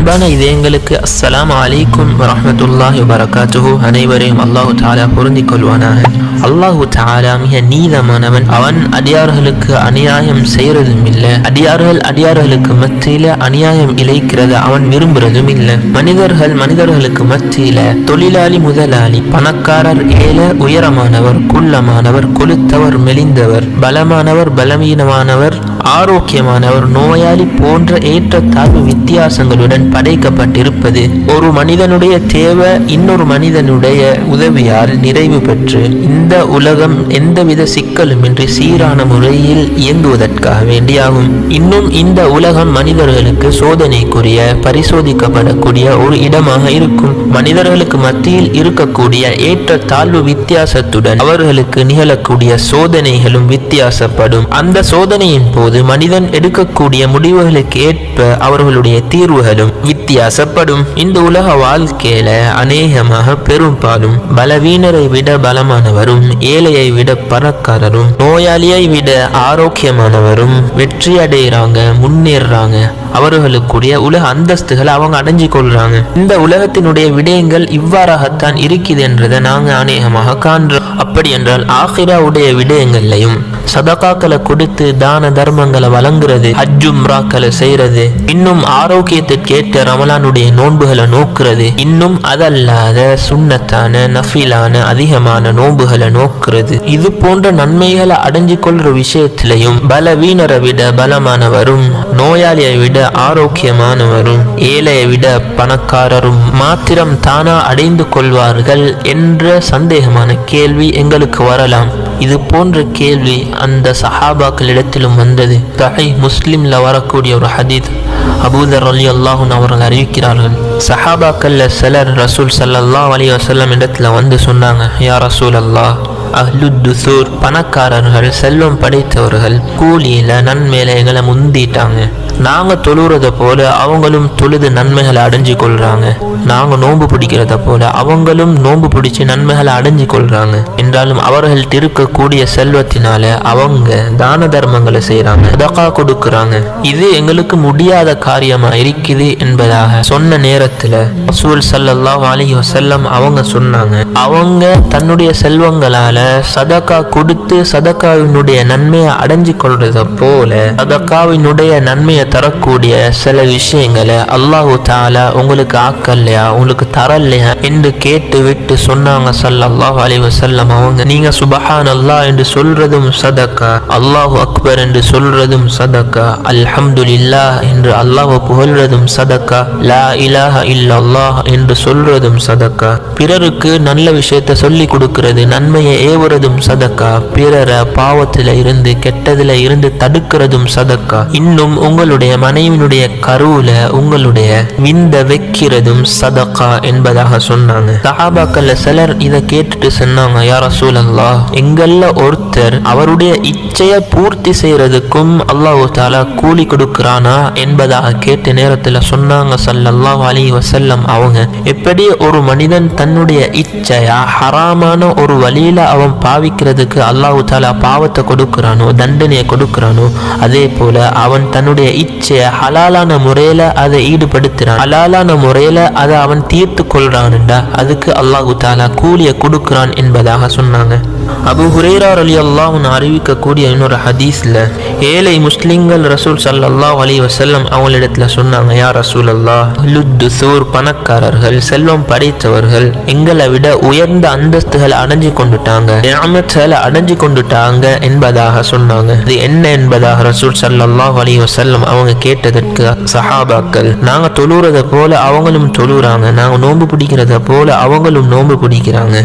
அன்பான இதயங்களுக்கு அஸ்ஸலாமு அலைக்கும் வரஹ்மத்துல்லாஹி வபரகாத்துஹு. அனைவரையும் அல்லாஹு தஆலா பொருந்திக் கொள்வானாக. அல்லாஹு தஆலா மிக நீதமானவன். அவன் அடியார்களுக்கு அநியாயம் செய்யறதும் இல்லை, அடியார்களுக்கு மத்தியில அநியாயம் இழைக்கிறத அவன் விரும்புறதும் இல்லை. மனிதர்களுக்கு மத்தியில தொழிலாளி முதலாளி, பணக்காரர் ஏழை உயரமானவர் குள்ளமானவர், கொளுத்தவர் மெலிந்தவர், பலமானவர் பலவீனமானவர், ஆரோக்கியமானவர் நோயாளி போன்ற ஏற்றத்தாழ்வு வித்தியாசங்களுடன் படைக்கப்பட்டிருப்பது ஒரு மனிதனுடைய தேவை இன்னொரு மனிதனுடைய உதவியால் நிறைவு பெற்று இந்த உலகம் எந்தவித சிக்கலுமின்றி சீரான முறையில் இயங்குவதற்காக வேண்டியாகும். இன்னும் இந்த உலகம் மனிதர்களுக்கு சோதனைக்குரிய பரிசோதிக்கப்படக்கூடிய ஒரு இடமாக இருக்கும். மனிதர்களுக்கு மத்தியில் இருக்கக்கூடிய ஏற்றத்தாழ்வு வித்தியாசத்துடன் அவர்களுக்கு நிகழக்கூடிய சோதனைகளும் வித்தியாசப்படும். அந்த சோதனையின் போது மனிதன் எடுக்கக்கூடிய முடிவுகளுக்கு ஏற்ப அவர்களுடைய தீர்வுகளும் வித்தியாசப்படும். இந்த உலக வாழ்க்கையில அநேகமாக பெரும்பாலும் பலவீனரை விட பலமானவரும், ஏழையை விட பணக்காரரும், நோயாளியை விட ஆரோக்கியமானவரும் வெற்றி அடைகிறாங்க, முன்னேறாங்க. அவர்களுக்குரிய உலக அந்தஸ்துகளை அவங்க அடைஞ்சு கொள்றாங்க. இந்த உலகத்தினுடைய விடயங்கள் இவ்வாறாகத்தான் இருக்குது என்றதை நாங்க அநேகமாக காண்றோம். அப்படி என்றால் ஆகிராவுடைய விடயங்கள்லையும் சதகாக்களை கொடுத்து தான தர்மங்களை வழங்குறது, ஹஜ் உம்ராக்களை செய்யறது, இன்னும் ஆரோக்கியத்திற்கு ஏற்ற ரமலானுடைய நோன்புகளை நோக்குறது, இன்னும் அதல்லாத சுன்னத்தான நஃபிலான அதிகமான நோன்புகளை நோக்குறது, இது போன்ற நன்மைகளை அடைஞ்சு கொள்ற விஷயத்திலையும் பலவீனரை விட பலமானவரும், நோயாளியை விட ஆரோக்கியமானவரும், ஏழையை விட பணக்காரரும் மாத்திரம் தானா அடைந்து கொள்வார்கள் என்ற சந்தேகமான கேள்வி எங்களுக்கு வரலாம். இது போன்ற கேள்வி அந்த சஹாபாக்களிடத்திலும் வந்தது. சஹீஹ் முஸ்லிம்ல வரக்கூடிய ஒரு ஹதீத், அபூதர் ரலியல்லாஹு அன்ஹு அவர்கள் அறிவிக்கிறார்கள், சஹாபாக்கள்ல சிலர் ரசூல் ஸல்லல்லாஹு அலைஹி வஸல்லம் இடத்துல வந்து சொன்னாங்க, யா ரசூல் அல்லாஹ், அஹ்லுத்துசூர் பணக்காரர்கள் செல்வம் படைத்தவர்கள் கூலியில நன்மையில எங்களை முந்திட்டாங்க. நாங்க தொழுறத போல அவங்களும் தொழுது நன்மைகளை அடைஞ்சு கொள்றாங்க. நாங்க நோன்பு பிடிக்கிறத போல அவங்களும் நோன்பு பிடிச்சு நன்மைகளை அடைஞ்சு கொள்றாங்க. என்றாலும் அவர்கள்ட்ட இருக்கக்கூடிய செல்வத்தினால அவங்க தான தர்மங்களை செய்யறாங்க, சதகா கொடுக்கறாங்க. இது எங்களுக்கு முடியாத காரியமா இருக்குது என்பதாக சொன்ன நேரத்துல ரசூல் ஸல்லல்லாஹு அலைஹி வஸல்லம் அவங்க சொன்னாங்க, அவங்க தன்னுடைய செல்வங்களால சதகா கொடுத்து சதகாவினுடைய நன்மையை அடைஞ்சு கொள்றத போல சதகாவினுடைய நன்மையை தரக்கூடிய சில விஷயங்களை அல்லாஹு தஆலா உங்களுக்கு ஆக்கல்லையா, உங்களுக்கு தரலையா என்று கேட்டு விட்டு சொன்னாங்க ஸல்லல்லாஹு அலைஹி வஸல்லம் அவங்க, நீங்க சுப்ஹானல்லாஹ் என்று சொல்றதும் சதகா, அல்லாஹு அக்பர் என்று சொல்றதும் சதகா, அல்ஹம்துலில்லாஹ் என்று அல்லாஹ்வை புகழ்றதும் சதகா, லா இலாஹ இல்லல்லாஹ் என்று சொல்றதும் சதகா, பிறருக்கு நல்ல விஷயத்தை சொல்லி கொடுக்கிறது, நன்மையை ஏவுறதும் சதகா, பிறரை பாவத்தில இருந்து கெட்டதுல இருந்து தடுக்கிறதும் சதகா, இன்னும் உங்களுடைய மனைவியினுடைய கருவுல உங்களுடைய விந்த வைக்கிறதும் சதகா என்பதாக சொன்னாங்க. சஹாபாக்கள்ல சிலர் இதை கேட்டுட்டு சொன்னாங்க, யா ரசூலல்லாஹ், எங்கள்ல ஒருத்தர் அவருடைய இச்சையை பூர்த்தி செய்யறதுக்கும் அல்லாஹ் தஆலா கூலி கொடுக்கிறானா என்பதாக கேட்ட நேரத்துல சொன்னாங்க ஸல்லல்லாஹு அலைஹி வஸல்லம் அவங்க, எப்படி ஒரு மனிதன் தன்னுடைய இச்சையா ஹராமான ஒரு வழியில அவன் பாவிக்கிறதுக்கு அல்லாஹ் தஆலா பாவத்தை கொடுக்கிறானோ, தண்டனையை கொடுக்கிறானோ, அதே போல அவன் தன்னுடைய இச்சையை ஹலாலான முறையில அதை ஈடுபடுத்துறான், ஹலாலான முறையில அதை அவன் தீர்த்து கொள்றான்டா அதுக்கு அல்லாஹ் தஆலா கூலியை கொடுக்கிறான் என்பதாக சொன்னாங்க. அபூ ஹுரைரா ரலியல்லாஹு அன்ஹு அறிவிக்கக்கூடிய இன்னொரு ஹதீஸ்ல ஏழை முஸ்லிம்கள் ரசூல் ஸல்லல்லாஹு அலைஹி வஸல்லம் அவங்களிடத்துல சொன்னாங்க, யா ரசூலல்லாஹ், அஹ்லுத்துசூர் பணக்காரர்கள் செல்வம் படைத்தவர்கள் எங்களை விட உயர்ந்த அந்தஸ்துகளை அடைஞ்சு கொண்டுட்டாங்க, நிஅமத்களை அடைஞ்சு கொண்டுட்டாங்க என்பதாக சொன்னாங்க. இது என்ன என்பதாக ரசூல் ஸல்லல்லாஹு அலைஹி வஸல்லம் அவங்க கேட்டதற்கு சஹாபாக்கள், நாங்க தொழுறத போல அவங்களும் தொழுறாங்க, நாங்க நோன்பு பிடிக்கிறத போல அவங்களும் நோன்பு பிடிக்கிறாங்க,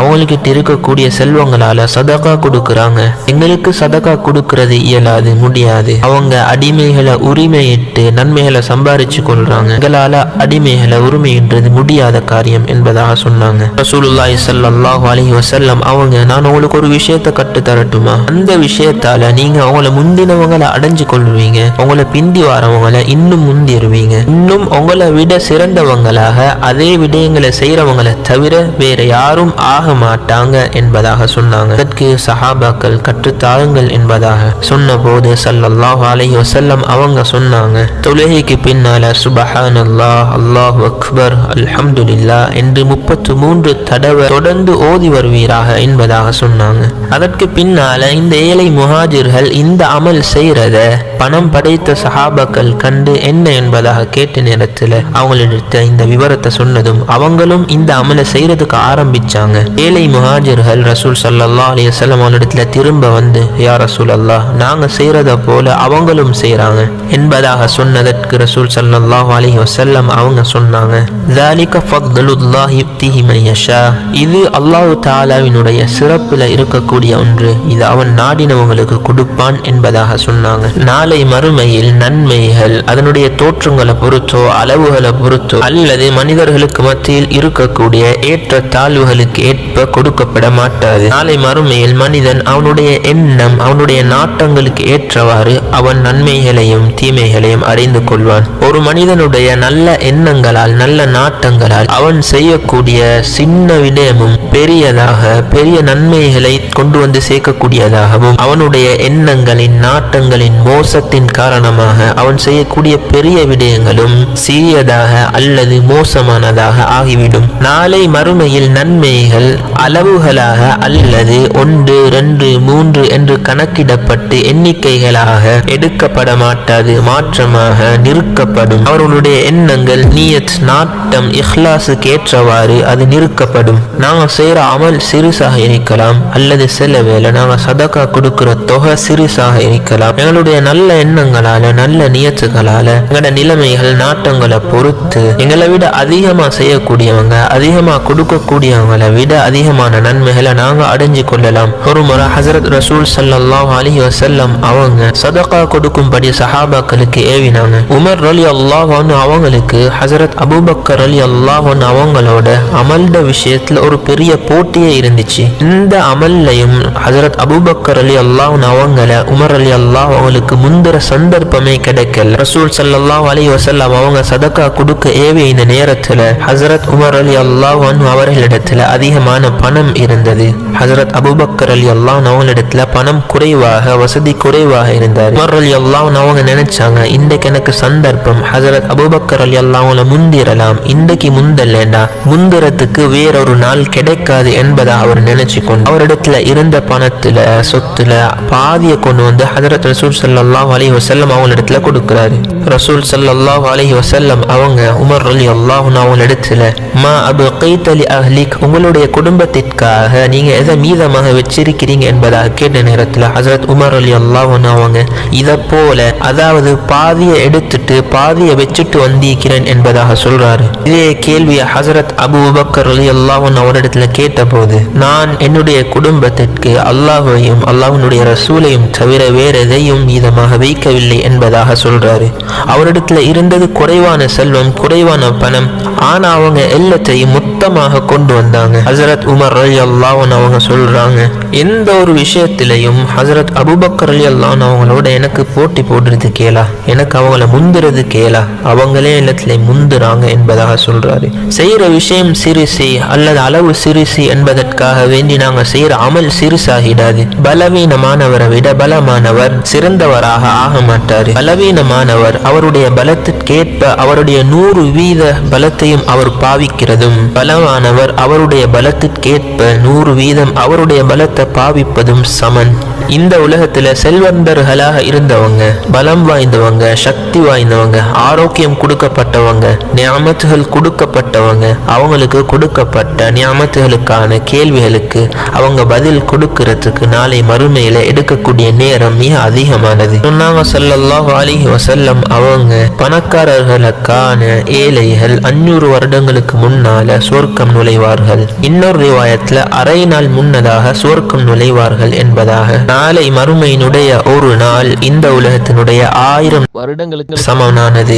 அவங்களுக்கு இருக்கக்கூடிய செல்வங்களால சதகா கொடுக்கறாங்க, எங்களுக்கு சதகா கொடுக்கிறது இயலாது, முடியாது. அவங்க அடிமைகளை உரிமையிட்டு நன்மைகளை சம்பாரிச்சு கொள்றாங்க, எங்களால அடிமைகளை உரிமையின்றது முடியாத காரியம் என்பதாக சொன்னாங்க. ரசூலுல்லாஹி ஸல்லல்லாஹு அலைஹி வஸல்லம் அவங்க, நான் உங்களுக்கு ஒரு விஷயத்தை கட்டு தரட்டுமா, அந்த விஷயத்தால நீங்க அவங்கள முந்தினவங்களை அடைஞ்சு கொள்வீங்க, உங்களை பிந்தி வரவங்களை இன்னும் முந்திருவீங்க, இன்னும் உங்களை விட சிறந்தவங்களாக அதே விடயங்களை செய்யறவங்களை தவிர வேற யாரும் ஆக மாட்டாங்க என்பதாக என்பதாக சொன்னாங்க. அதற்கு சஹாபாக்கள் கற்றுத்தாருங்கள் என்பதாக சொன்ன போது ஸல்லல்லாஹு அலைஹி வஸல்லம் அவங்க சொன்னாங்க, தொழுகைக்கு பின்னால சுப்ஹானல்லாஹ், அல்லாஹு அக்பர், அல்ஹம்துலில்லாஹ் என்று 33 தடவை தொடர்ந்து ஓதி வருவீராக என்பதாக சொன்னாங்க. அதற்கு பின்னால இந்த ஏழை முஹாஜிர்கள் இந்த அமல் செய்யறத பணம் படைத்த சஹாபாக்கள் கண்டு என்ன என்பதாக கேட்ட நேரத்தில் அவங்களிடத்த இந்த விவரத்தை சொன்னதும் அவங்களும் இந்த அமலை செய்யறதுக்கு ஆரம்பிச்சாங்க. ஏழை முஹாஜிர்கள் ரசூல் ஸல்லல்லாஹு அலைஹி வஸல்லம் அவங்களிடத்துல திரும்ப வந்து, யா ரசூல் அல்லாஹ், நாங்க செய்யறத போல அவங்களும் செய்யறாங்க என்பதாக சொன்னதற்கு ரசூல் ஸல்லல்லாஹு அலைஹி வஸல்லம் அவங்க சொன்னாங்க, ذَلِكَ فَضْلُ اللَّهِ يُؤْتِيهِ مَن يَشَاءُ, இது அல்லாஹ் தஆலாவினுடைய சிறப்புல இருக்கக்கூடிய ஒன்று, இது அவன் நாடினவங்களுக்கு கொடுப்பான் என்பதாக சொன்னாங்க. நாளை மறுமையில் நன்மைகள் அதனுடைய தோற்றங்களை பொறுத்தோ அளவுகளை பொறுத்தோ அல்லது மனிதர்களுக்கு மத்தியில் இருக்கக்கூடிய ஏற்ற தாழ்வுகளுக்கு ஏற்ப கொடுக்கப்பட மாட்டாது. நாளை மறுமையில் மனிதன் அவனுடைய எண்ணம் அவனுடைய நாட்டங்களுக்கு ஏற்றவாறு அவன் நன்மைகளையும் தீமைகளையும் அறிந்து கொள்வான். ஒரு மனிதனுடைய நல்ல எண்ணங்களால் நல்ல நாட்டங்களால் அவன் செய்யக்கூடிய சின்ன விடயமும் பெரியதாக பெரிய நன்மைகளை கொண்டு வந்து சேர்க்கக்கூடியதாகவும், அவனுடைய எண்ணங்களின் நாட்டங்களின் மோசத்தின் காரணமாக அவன் செய்யக்கூடிய பெரிய விடயங்களும் சிறியதாக அல்லது மோசமானதாக ஆகிவிடும். நாளை மறுமையில் நன்மைகள் அளவுகளாக அல்லது 1, 2, 3 என்று கணக்கிடப்பட்டு எண்ணிக்கைகளாக எடுக்கப்பட மாட்டாது, மாற்றமாக நிறுக்கப்படும். அவர்களுடைய எண்ணங்கள், நியத், நாட்டம், இஹ்லாஸுக்கு ஏற்றவாறு அது நிறுக்கப்படும். நாங்கள் செய்கிற அமல் சிறுசாக இருக்கலாம் அல்லது சில வேளை நாங்கள் சதகா கொடுக்கிற தொகை சிறுசாக இருக்கலாம். எங்களுடைய நல்ல எண்ணங்களால நல்ல நியத்துகளால எங்களோட நிலைமைகள் நாட்டங்களை பொறுத்து எங்களை விட அதிகமா செய்யக்கூடியவங்க அதிகமா கொடுக்கக்கூடியவங்களை விட அதிகமான நன்மைகளை நாங்க அடைஞ்சு கொள்ளலாம். ஒரு முறை ஹஸரத் ரசூல் ஸல்லல்லாஹு அலைஹி வஸல்லம் அவங்க சதகா கொடுக்கும்படி சஹாபாக்களுக்கு ஏவினாங்க. உமர் ரலியல்லாஹு அன்ஹு அவங்களுக்கு ஹஸரத் அபூபக்கர் ரலியல்லாஹு அன்ஹு அவங்களோட அமல்ட விஷயத்துல ஒரு பெரிய போட்டியே இருந்துச்சு. இந்த அமல்லையும் ஹஸரத் அபூபக்கர் ரலியல்லாஹு அன்ஹு அவங்கள உமர் ரலியல்லாஹு அவங்களுக்கு முந்திர சந்தர்ப்பமே கிடைக்கல. ரசூல் ஸல்லல்லாஹு அலைஹி வஸல்லம் அவங்க சதகா கொடுக்க ஏவிய இந்த நேரத்துல ஹஸரத் உமர் ரலியல்லாஹு அன்ஹு அவர்களிடத்துல அதிகமான பணம் இருந்தது. ஹஸரத் அபூபக்கர் ரலியல்லாஹு அன்ஹு அவங்களிடத்துல பணம் குறைவாக, வசதி குறைவாக இருந்தார். உமர் ரலியல்லாஹு அன்ஹு அவங்க நினைச்சாங்க, இன்றைக்கு எனக்கு சந்தர்ப்பம் ஹஸரத் அபூபக்கர் ரலியல்லாஹு அன்ஹு முந்திரலாம், இன்றைக்கு முந்தலேண்டா முந்திரத்துக்கு வேறொரு நாள் கிடைக்காது என்பதை அவர் நினைச்சு கொண்டு அவரிடத்துல இருந்த பணத்துல சொத்துல பாதியை கொண்டு வந்து ஹஸரத் ரசூல் ஸல்லல்லாஹு அலைஹி வஸல்லம் அவங்களிடத்துல கொடுக்கிறாரு. ரசூல் ஸல்லல்லாஹு அலைஹி வஸல்லம் அவங்க உமர் ரலியல்லாஹு அன்ஹு அவங்களிடத்துல, மா அபகைத லி அஹ்லிக், உங்களுடைய குடும்பத்திற்காக நீங்க எதை மீதமாக வச்சிருக்கிறீங்க என்பதாக கேட்ட நேரத்துல ஹஸரத் உமர் ரலியல்லாஹு அன்ஹு அவங்க இதை போல, அதாவது பாதியை எடுத்துட்டு பாதியை வச்சுட்டு வந்திருக்கிறேன் என்பதாக சொல்றாரு. இதே கேள்வியை ஹஸரத் அபூபக்கர் ரலியல்லாஹு அன்ஹு அவரிடத்துல கேட்ட போது, நான் என்னுடைய குடும்பத்திற்கு அல்லாஹ்வையும் அல்லாஹ்வுடைய ரசூலையும் தவிர வேற எதையும் மீதமாக வைக்கவில்லை என்பதாக சொல்றாரு. அவரிடத்துல இருந்தது குறைவான செல்வம், குறைவான பணம், ஆனா அவங்க எல்லாத்தையும் மொத்தமாக கொண்டு வந்தாங்க. ஹஸரத் உமர் ரலியல்லாஹு அன்ஹு அவங்க சொல்றாங்க, எந்த ஒரு விஷயத்திலையும் ஹஸரத் அபூபக்கர் ரலியல்லாஹு அன்ஹு அவங்களோட எனக்கு போட்டி போடுறது கேளா, எனக்கு அவங்கள முந்துறது கேளா, அவங்களே எல்லாத்திலையும் முந்துறாங்க என்பதாக சொல்றாரு. செய்யற விஷயம் சிறுசி அல்லது அளவு சிறுசி என்பதற்காக வேண்டி நாங்க செய்யற அமல் சிறுசாகிடாது. பலவீனமானவரை விட பலமானவர் சிறந்தவராக ஆக மாட்டாரு. பலவீனமானவர் அவருடைய பலத்திற்கேற்ப அவருடைய 100% பலத்தையும் அவர் பாவிக்கிறதும், பலமானவர் அவருடைய பலத்திற்கேற்ப 100% அவருடைய பலத்தை பாவிப்பதும் சமன். இந்த உலகத்துல செல்வந்தர்களாக இருந்தவங்க, பலம் வாய்ந்தவங்க, சக்தி வாய்ந்தவங்க, ஆரோக்கியம் கொடுக்கப்பட்டவங்க, நியாமத்துகள் கொடுக்கப்பட்டவங்க, அவங்களுக்கு கொடுக்கப்பட்ட நியாமத்துகளுக்கான கேள்விகளுக்கு அவங்க பதில் கொடுக்கிறதுக்கு நாளை மறுமையில எடுக்கக்கூடிய நேரம் மிக அதிகமானது. சொன்னாங்க ஸல்லல்லாஹு அலைஹி வஸல்லம் அவங்க, பணக்காரர்களுக்கான ஏழைகள் 500 வருடங்களுக்கு முன்னால சுவர்க்கம் நுழைவார்கள். இன்னொரு ரிவாயத்துல அரை நாள் முன்னதாக சுவர்க்கம் நுழைவார்கள் என்பதாக. நாளை மறுமையினுடைய ஒரு நாள் இந்த உலகத்தினுடைய 1000 வருடங்களுக்கு சமனானது.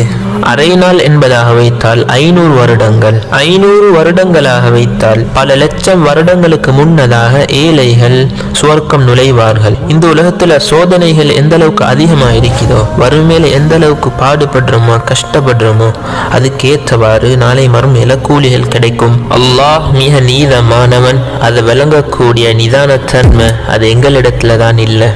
அரை நாள் என்பதாக வைத்தால் 500 வருடங்கள், 500 வருடங்களாக வைத்தால் பல லட்சம் வருடங்களுக்கு முன்னதாக ஏழைகள் சுவர்க்கம் நுழைவார்கள். இந்த உலகத்துல சோதனைகள் எந்த அளவுக்கு அதிகமாக இருக்குதோ, வறுமையில எந்த அளவுக்கு பாடுபடுறோமோ கஷ்டப்படுறோமோ அதுக்கேற்றவாறு நாளை மறுமையில கூலிகள் கிடைக்கும். அல்லாஹ் மிக நீதமானவன், அதை விளங்கக்கூடிய நிதானத்தன்மை அது எங்களிடத்துல தான் இல்லை.